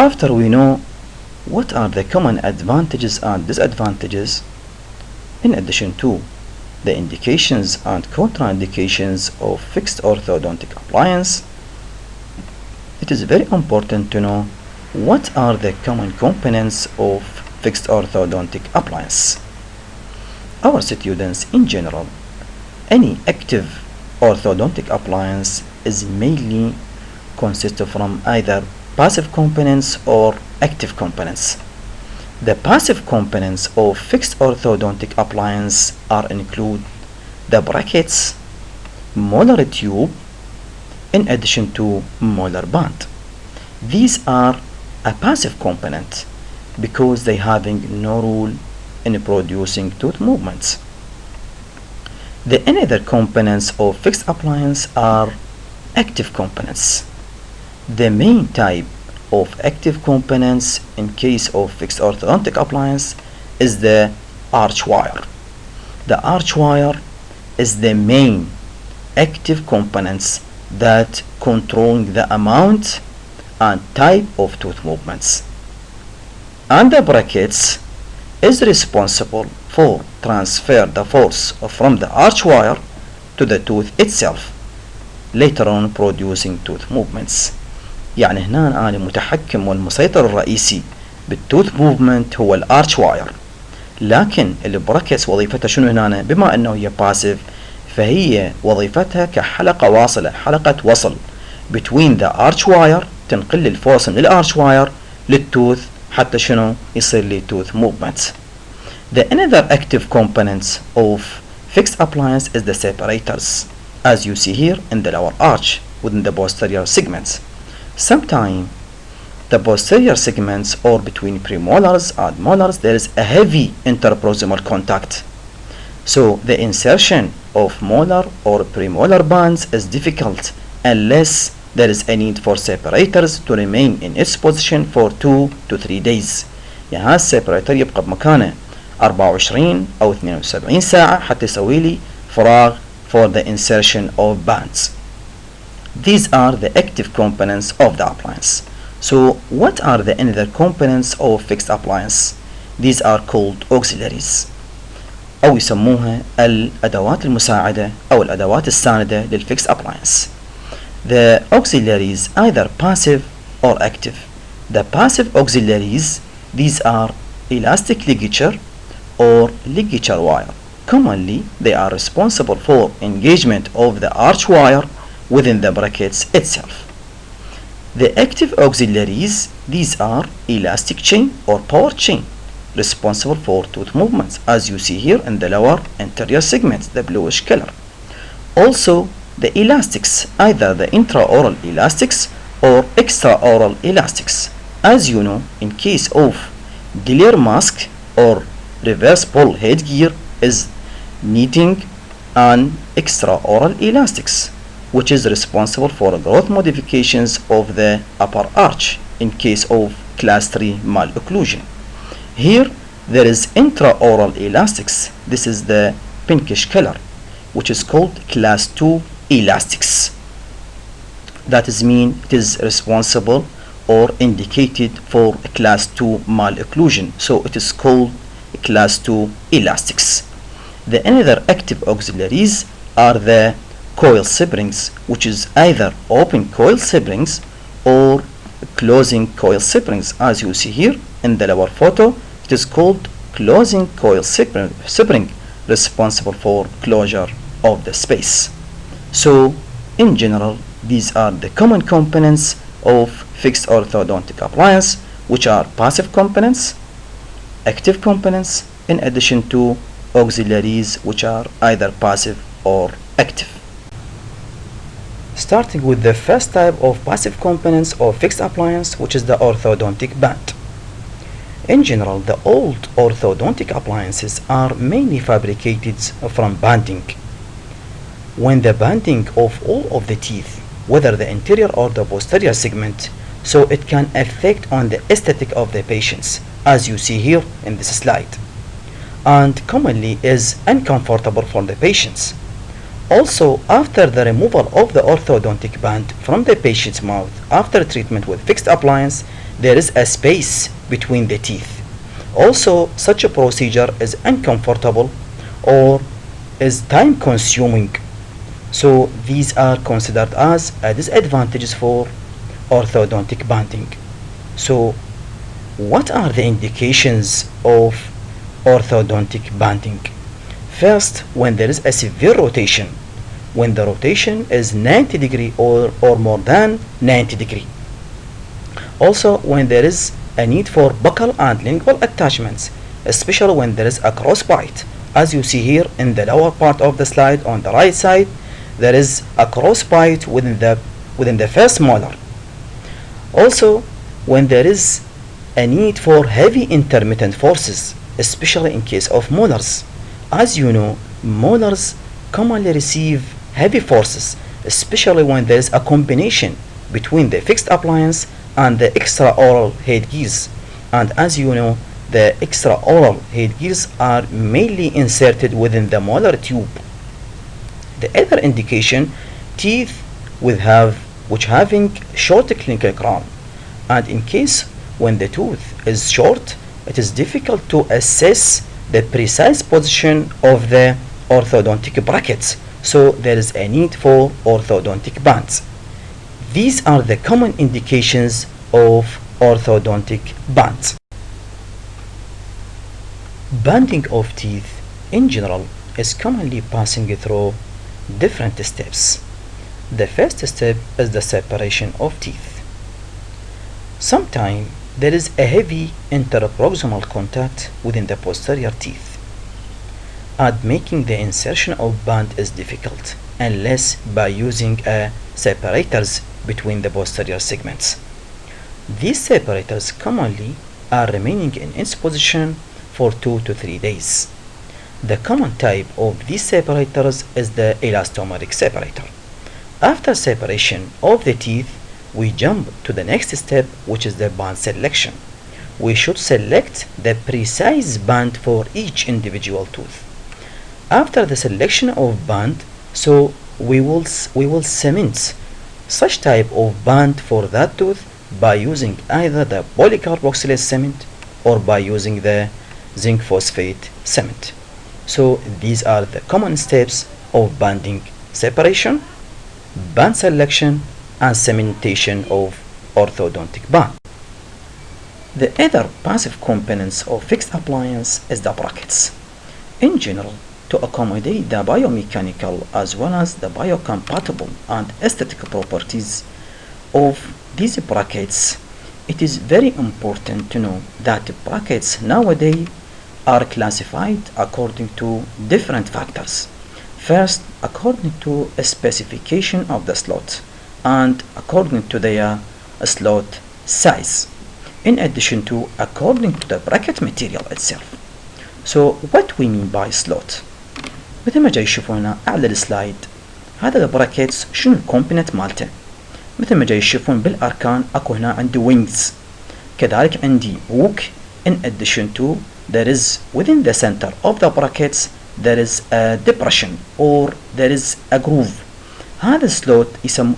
After we know what are the common advantages and disadvantages, in addition to the indications and contraindications of fixed orthodontic appliance, it is very important to know what are the common components of fixed orthodontic appliance. Our students in general, any active orthodontic appliance is mainly consisted from either passive components or active components. The passive components of fixed orthodontic appliance include the brackets, molar tube, in addition to molar band. These are a passive component because they having no role in producing tooth movements. The other components of fixed appliance are active components. The main type of active components in case of fixed orthodontic appliance is the arch wire. The arch wire is the main active components that controlling the amount and type of tooth movements. And the brackets is responsible for transfer the force from the arch wire to the tooth itself, later on producing tooth movements. يعني هنا أنا متحكم والمسيطر الرئيسي بالتوث موفمنت هو الارش واير، لكن البراكتس وظيفتها شنو هنا؟ بما انه هي باسيف فهي وظيفتها كحلقة واصلة، حلقة وصل between the arch wire، تنقل الفورس من الارش واير للتوث حتى شنو يصير لي tooth movements. The another active components of fixed appliance is the separators, as you see here in the lower arch within the posterior segments. Sometimes the posterior segments or between premolars and molars there is a heavy interproximal contact, so the insertion of molar or premolar bands is difficult unless there is a need for separators to remain in its position for 2 to 3 days. يعني هذا السيبريتر يبقى بمكانه 24 أو 72 ساعة حتى يسوي لي فراغ for the insertion of bands. These are the active components of the appliance. So what are the other components of fixed appliance? These are called auxiliaries أو يسموها الأدوات المساعدة أو الأدوات الساندة للفixed appliance. The auxiliaries either passive or active. The passive auxiliaries, these are elastic ligature or ligature wire. Commonly they are responsible for engagement of the arch wire within the brackets itself. The active auxiliaries, these are elastic chain or power chain responsible for tooth movements, as you see here in the lower anterior segments, the bluish color. Also the elastics, either the intraoral elastics or extraoral elastics. As you know, in case of Delir mask or reverse pull headgear is needing an extraoral elastics, which is responsible for growth modifications of the upper arch in case of class 3 malocclusion. Here there is intraoral elastics. This is the pinkish color, which is called class 2 elastics. That is mean it is responsible or indicated for class 2 malocclusion, so it is called class 2 elastics. The other active auxiliaries are the coil springs, which is either open coil springs or closing coil springs. As you see here in the lower photo, it is called closing coil spring, responsible for closure of the space. So in general, these are the common components of fixed orthodontic appliance, which are passive components, active components, in addition to auxiliaries, which are either passive or active. Starting with the first type of passive components of fixed appliance, which is the orthodontic band. In general, the old orthodontic appliances are mainly fabricated from banding. When the banding of all of the teeth, whether the anterior or the posterior segment, so it can affect on the aesthetic of the patients, as you see here in this slide, and commonly is uncomfortable for the patients. Also, after the removal of the orthodontic band from the patient's mouth after treatment with fixed appliance, there is a space between the teeth. Also, such a procedure is uncomfortable or is time consuming. So these are considered as a disadvantages for orthodontic banding. So what are the indications of orthodontic banding? First, when there is a severe rotation, when the rotation is 90 degree or more than 90 degree. Also, when there is a need for buccal and lingual attachments, especially when there is a crossbite. As you see here in the lower part of the slide on the right side, there is a crossbite within the first molar. Also, when there is a need for heavy intermittent forces, especially in case of molars. As you know, molars commonly receive heavy forces, especially when there is a combination between the fixed appliance and the extraoral headgears. And as you know, the extraoral headgears are mainly inserted within the molar tube. The other indication, teeth which having short clinical crown, and in case when the tooth is short, it is difficult to assess the precise position of the orthodontic brackets, so there is a need for orthodontic bands. These are the common indications of orthodontic bands. Banding of teeth in general is commonly passing through different steps. The first step is the separation of teeth. Sometimes there is a heavy interproximal contact within the posterior teeth, and making the insertion of band is difficult unless by using separators between the posterior segments. These separators commonly are remaining in its position for 2 to 3 days. The common type of these separators is the elastomeric separator. After separation of the teeth, we jump to the next step, which is the band selection. We should select the precise band for each individual tooth. After the selection of band, so we will cement such type of band for that tooth by using either the polycarboxylate cement or by using the zinc phosphate cement. So these are the common steps of banding: separation, band selection, and cementation of orthodontic band. The other passive components of fixed appliance is the brackets. In general, to accommodate the biomechanical as well as the biocompatible and aesthetic properties of these brackets, it is very important to know that brackets nowadays are classified according to different factors. First, according to a specification of the slot and according to their slot size, in addition to according to the bracket material itself. So what we mean by slot؟ مثل ما جاي يشوفونا على السلايد، هذا البراكيتس شنو الكومبوننت مالته؟ مثل ما جاي يشوفون بالاركان اكو هنا عندي wings، كذلك عندي hook. In addition to, there is within the center of the brackets there is a depression or there is a groove. هذا السلوت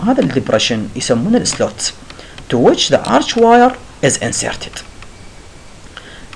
هذا الديبريشن يسمونه السلوت to which the arch wire is inserted.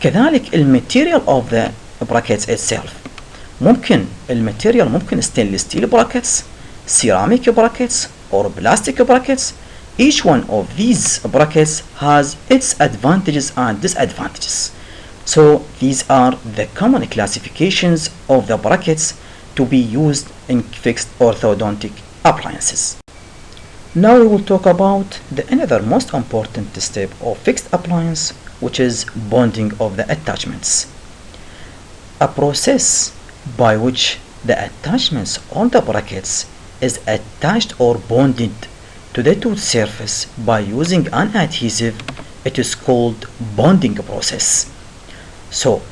كذلك الماتيريال of the brackets itself، ممكن الماتيريال ممكن stainless steel brackets, ceramic brackets or plastic brackets. Each one of these brackets has its advantages and disadvantages. So these are the common classifications of the brackets to be used in fixed orthodontic appliances. Now we will talk about the another most important step of fixed appliance, which is bonding of the attachments. A process by which the attachments on the brackets is attached or bonded to the tooth surface by using an adhesive, it is called bonding process. So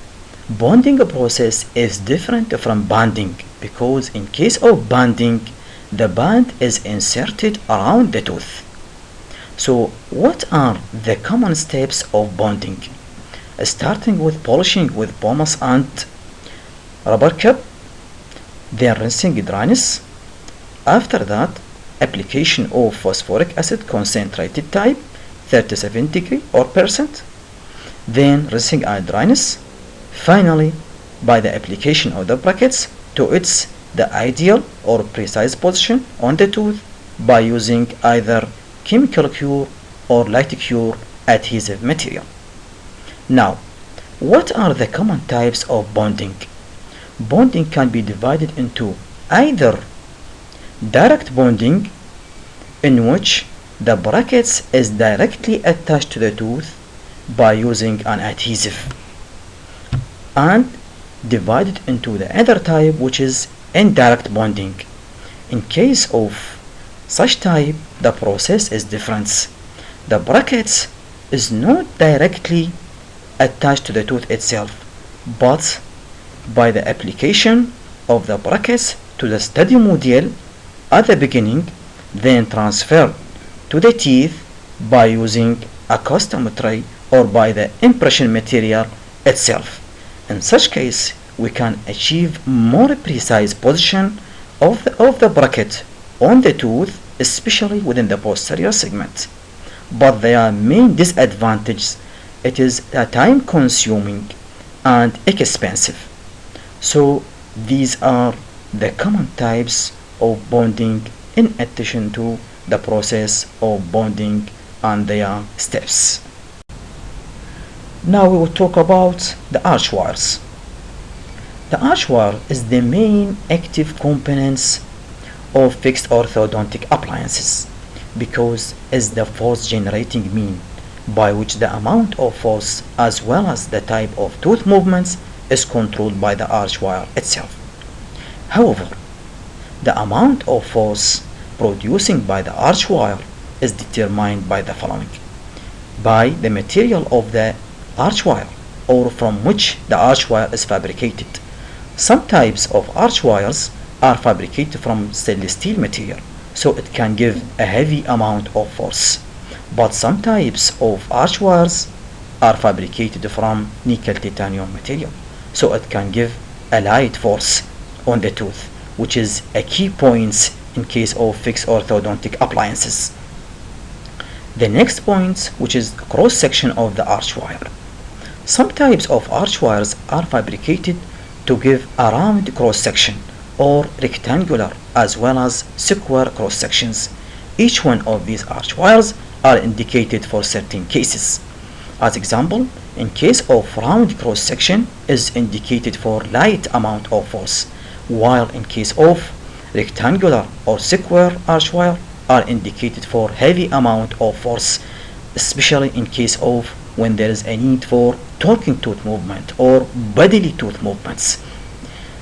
bonding process is different from banding because in case of banding, the band is inserted around the tooth. So what are the common steps of bonding? Starting with polishing with pumice and rubber cap, then rinsing dryness. After that, application of phosphoric acid concentrated type 37 degree or percent, then resting eye dryness, finally by the application of the brackets to the ideal or precise position on the tooth by using either chemical cure or light cure adhesive material. Now, what are the common types of bonding? Bonding can be divided into either direct bonding, in which the brackets is directly attached to the tooth by using an adhesive, and divided into the other type, which is indirect bonding. In case of such type, the process is different. The brackets is not directly attached to the tooth itself, but by the application of the brackets to the study module at the beginning, then transferred to the teeth by using a custom tray or by the impression material itself. In such case, we can achieve more precise position of the bracket on the tooth, especially within the posterior segment. But their main disadvantage, it is time consuming and expensive. So these are the common types of bonding in addition to the process of bonding and their steps. Now we will talk about the arch wires. The arch wire is the main active components of fixed orthodontic appliances because it's the force generating mean by which the amount of force as well as the type of tooth movements is controlled by the arch wire itself. However, the amount of force producing by the arch wire is determined by the following: by the material of the arch wire or from which the arch wire is fabricated. Some types of arch wires are fabricated from stainless steel material, so it can give a heavy amount of force. But some types of arch wires are fabricated from nickel titanium material, so it can give a light force on the tooth, which is a key point in case of fixed orthodontic appliances. The next point, which is cross section of the arch wire. Some types of arch wires are fabricated to give a round cross section or rectangular as well as square cross sections. Each one of these arch wires are indicated for certain cases. As example, in case of round cross section is indicated for light amount of force, while in case of rectangular or square arch wire are indicated for heavy amount of force, especially in case of when there is a need for talking tooth movement or bodily tooth movements.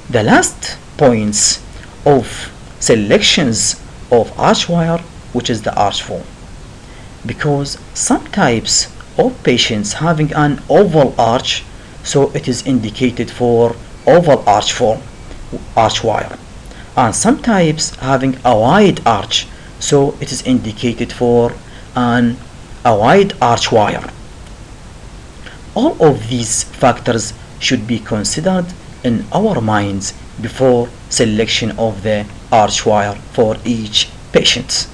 The last points of selections of arch wire, which is the arch form, because some types of patients having an oval arch, so it is indicated for oval arch form arch wire, and some types having a wide arch, so it is indicated for a wide arch wire. All of these factors should be considered in our minds before selection of the arch wire for each patient.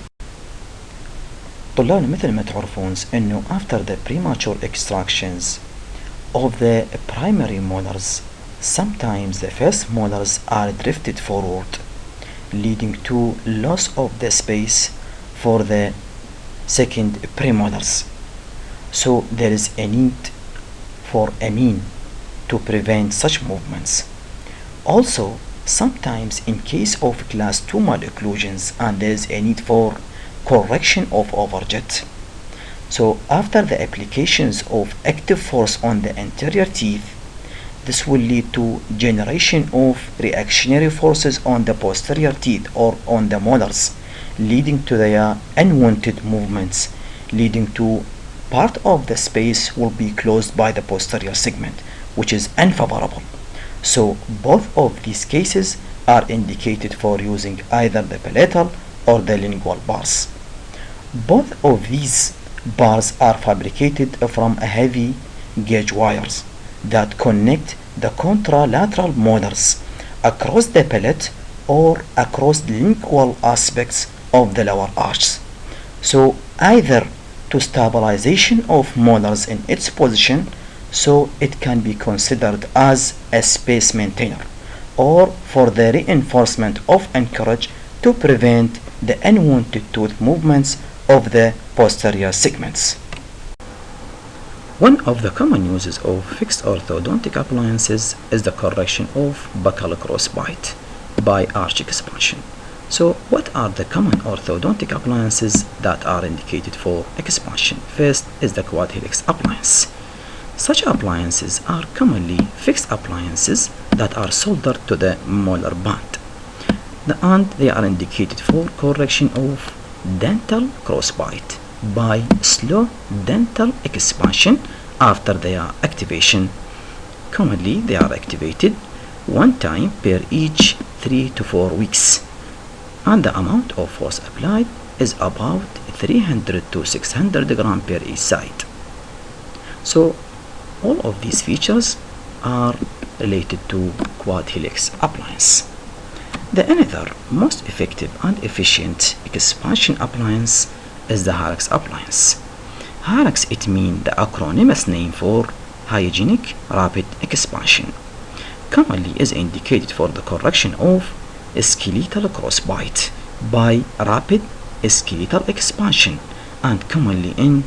طلابنا مثل ما تعرفون انه after the premature extractions of the primary molars, sometimes the first molars are drifted forward, leading to loss of the space for the second premolars. So there is a need for a mean to prevent such movements. Also, sometimes in case of class 2 malocclusions and there is a need for correction of overjet. So after the applications of active force on the anterior teeth, this will lead to generation of reactionary forces on the posterior teeth or on the molars, leading to their unwanted movements, leading to part of the space will be closed by the posterior segment, which is unfavorable. So both of these cases are indicated for using either the palatal or the lingual bars. Both of these bars are fabricated from a heavy gauge wires that connect the contralateral molars across the palate or across the lingual aspects of the lower arches. So either to stabilization of molars in its position, so it can be considered as a space maintainer, or for the reinforcement of anchorage to prevent the unwanted tooth movements of the posterior segments. One of the common uses of fixed orthodontic appliances is the correction of buccal crossbite by arch expansion. So what are the common orthodontic appliances that are indicated for expansion? First is the quad helix appliance. Such appliances are commonly fixed appliances that are soldered to the molar band, and they are indicated for correction of dental crossbite by slow dental expansion after their activation. Commonly they are activated one time per each 3 to 4 weeks, and the amount of force applied is about 300 to 600 grams per each side. So all of these features are related to quad helix appliance. The another most effective and efficient expansion appliance is the Harax appliance. Harax, it means the acronymous name for hygienic rapid expansion. Commonly is indicated for the correction of skeletal crossbite by rapid skeletal expansion, and commonly in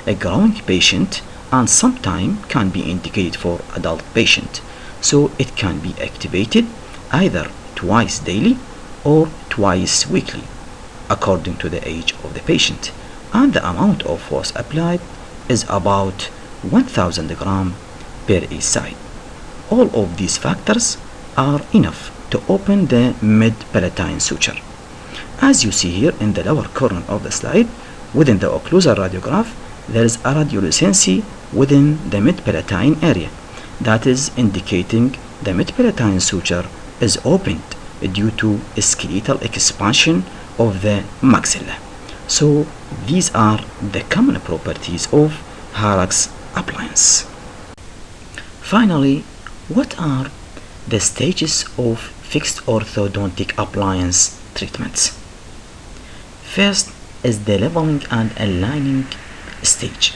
a growing patient, and sometimes can be indicated for adult patient. So it can be activated either twice daily or twice weekly according to the age of the patient, and the amount of force applied is about 1000 grams per each side. All of these factors are enough to open the mid-palatine suture. As you see here in the lower corner of the slide, within the occlusal radiograph, there is a radiolucency within the mid-palatine area, that is indicating the mid-palatine suture is opened due to skeletal expansion of the maxilla. So these are the common properties of Harax appliance. Finally, what are the stages of fixed orthodontic appliance treatments? First is the leveling and aligning stage,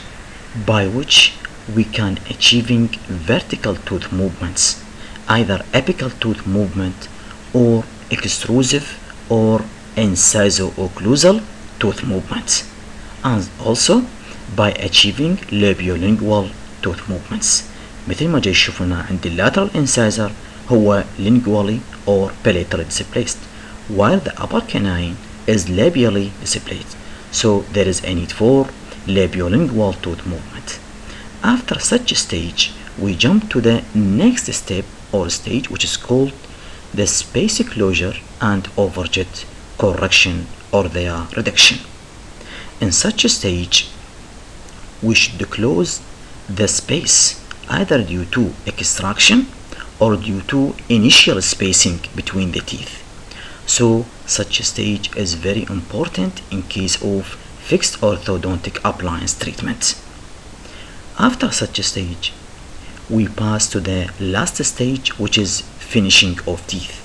by which we can achieving vertical tooth movements, either apical tooth movement or extrusive or inciso-occlusal tooth movements, and also by achieving labiolingual tooth movements. مثل ما جاي تشوفونا عند lateral incisor هو lingually or palatally displaced, while the upper canine is labially displaced. So there is a need for labiolingual tooth movement. After such a stage, we jump to the next step or stage, which is called the space closure and overjet correction or their reduction. In such a stage, we should close the space either due to extraction or due to initial spacing between the teeth. So such a stage is very important in case of fixed orthodontic appliance treatment. After such a stage, we pass to the last stage, which is finishing of teeth,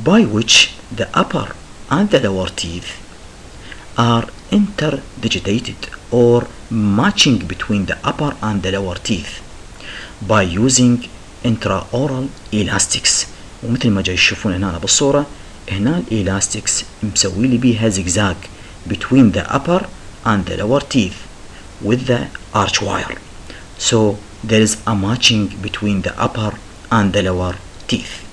by which the upper and the lower teeth are interdigitated or matching between the upper and the lower teeth by using intraoral elastics. ومثل ما جاي تشوفون هنا بالصورة، هنا الelastics مسوي لي بيها zigzag between the upper and the lower teeth with the arch wire. So there is a matching between the upper and the lower teeth.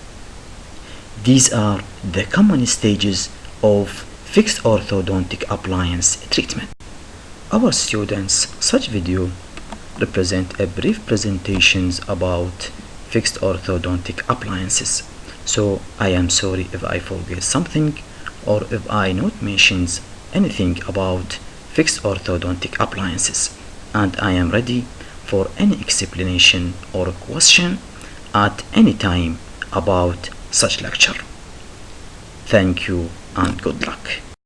These are the common stages of fixed orthodontic appliance treatment. Our students, such video represent a brief presentations about fixed orthodontic appliances. So I am sorry if I forget something or if I not mentions anything about fixed orthodontic appliances, and I am ready for any explanation or question at any time about such lecture. Thank you and good luck.